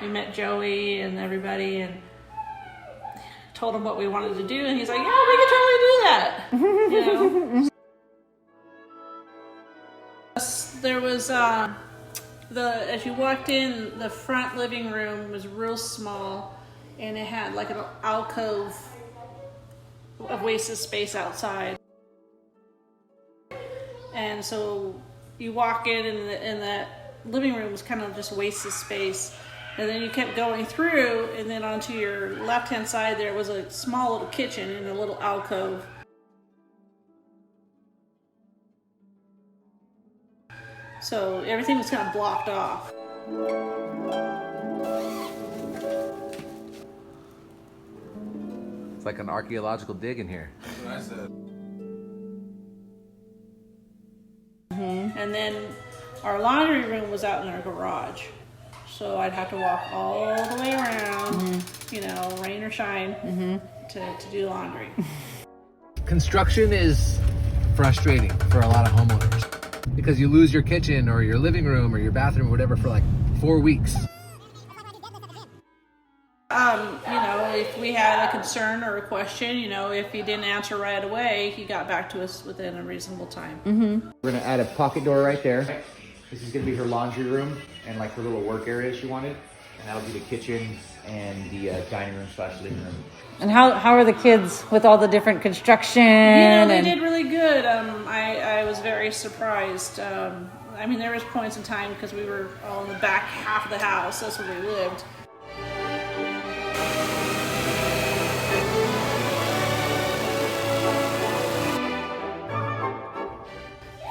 we met Joey and everybody and told him what we wanted to do, and he's like, yeah, we could totally do that. You know? There was as you walked in, the front living room was real small, and it had like an alcove of wasted space outside. And so you walk in, and that living room was kind of just wasted space. And then you kept going through, and then onto your left-hand side there was a small little kitchen and a little alcove. So everything was kind of blocked off. It's like an archaeological dig in here. That's what I said. And then our laundry room was out in our garage. So I'd have to walk all the way around, you know, rain or shine, to do laundry. Construction is frustrating for a lot of homeowners because you lose your kitchen or your living room or your bathroom or whatever for like 4 weeks. You know, if we had a concern or a question, you know, if he didn't answer right away, he got back to us within a reasonable time. We're gonna add a pocket door right there. This is gonna be her laundry room and like her little work area she wanted. And that'll be the kitchen and the dining room / living room. And how are the kids with all the different construction? You know, they and... did really good. I was very surprised. I mean, there was points in time because we were all in the back half of the house. That's where we lived.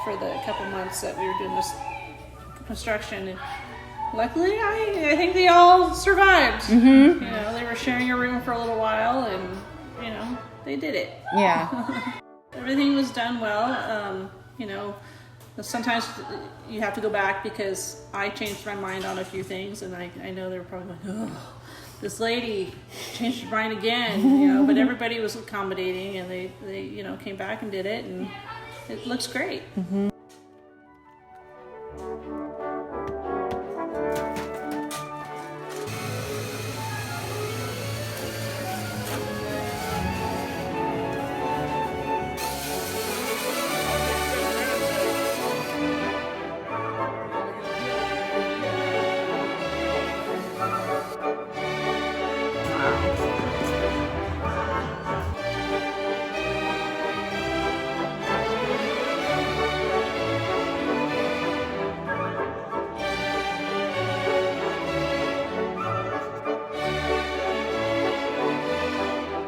For the couple months that we were doing this construction, and luckily I think they all survived. You know, they were sharing a room for a little while, and you know, they did it. Yeah. Everything was done well. You know, sometimes you have to go back because I changed my mind on a few things, and I know they were probably like, oh, this lady changed her mind again, you know, but everybody was accommodating, and they you know, came back and did it, and it looks great.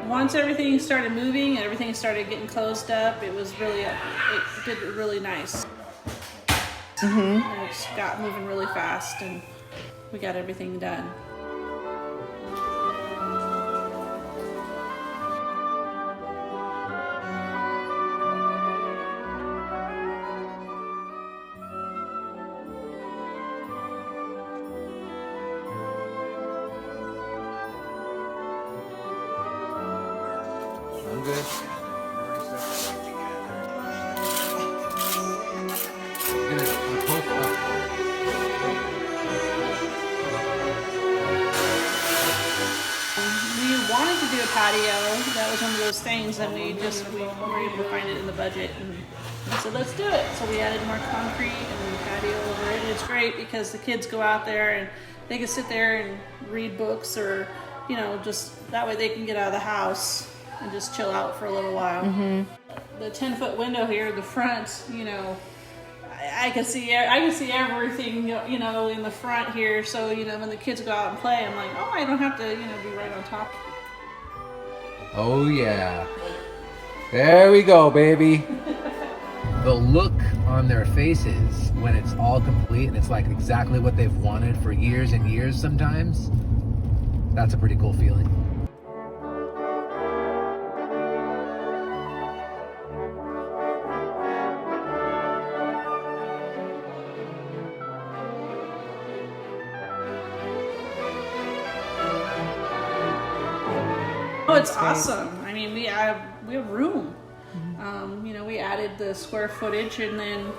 Once everything started moving and everything started getting closed up, it was really, it did really nice. And it just got moving really fast, and we got everything done. I'm good. We wanted to do a patio. That was one of those things, and we were able to find it in the budget, and so let's do it. So we added more concrete and a patio over it. It's great because the kids go out there and they can sit there and read books, or you know, just that way they can get out of the house and just chill out for a little while. The 10-foot window here in the front, you know, I can see everything, you know, in the front here. So, you know, when the kids go out and play, I'm like, oh, I don't have to, you know, be right on top. Oh yeah. There we go, baby. The look on their faces when it's all complete and it's like exactly what they've wanted for years and years sometimes, that's a pretty cool feeling. Oh, it's awesome. I mean, we have room. You know, we added the square footage, and then,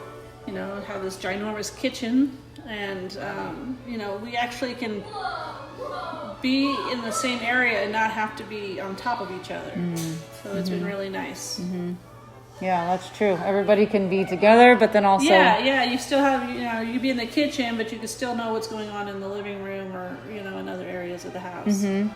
you know, have this ginormous kitchen, and you know, we actually can be in the same area and not have to be on top of each other. So it's been really nice. Yeah, that's true. Everybody can be together, but then also Yeah, you still have, you know, you be in the kitchen, but you can still know what's going on in the living room or, you know, in other areas of the house. yeah.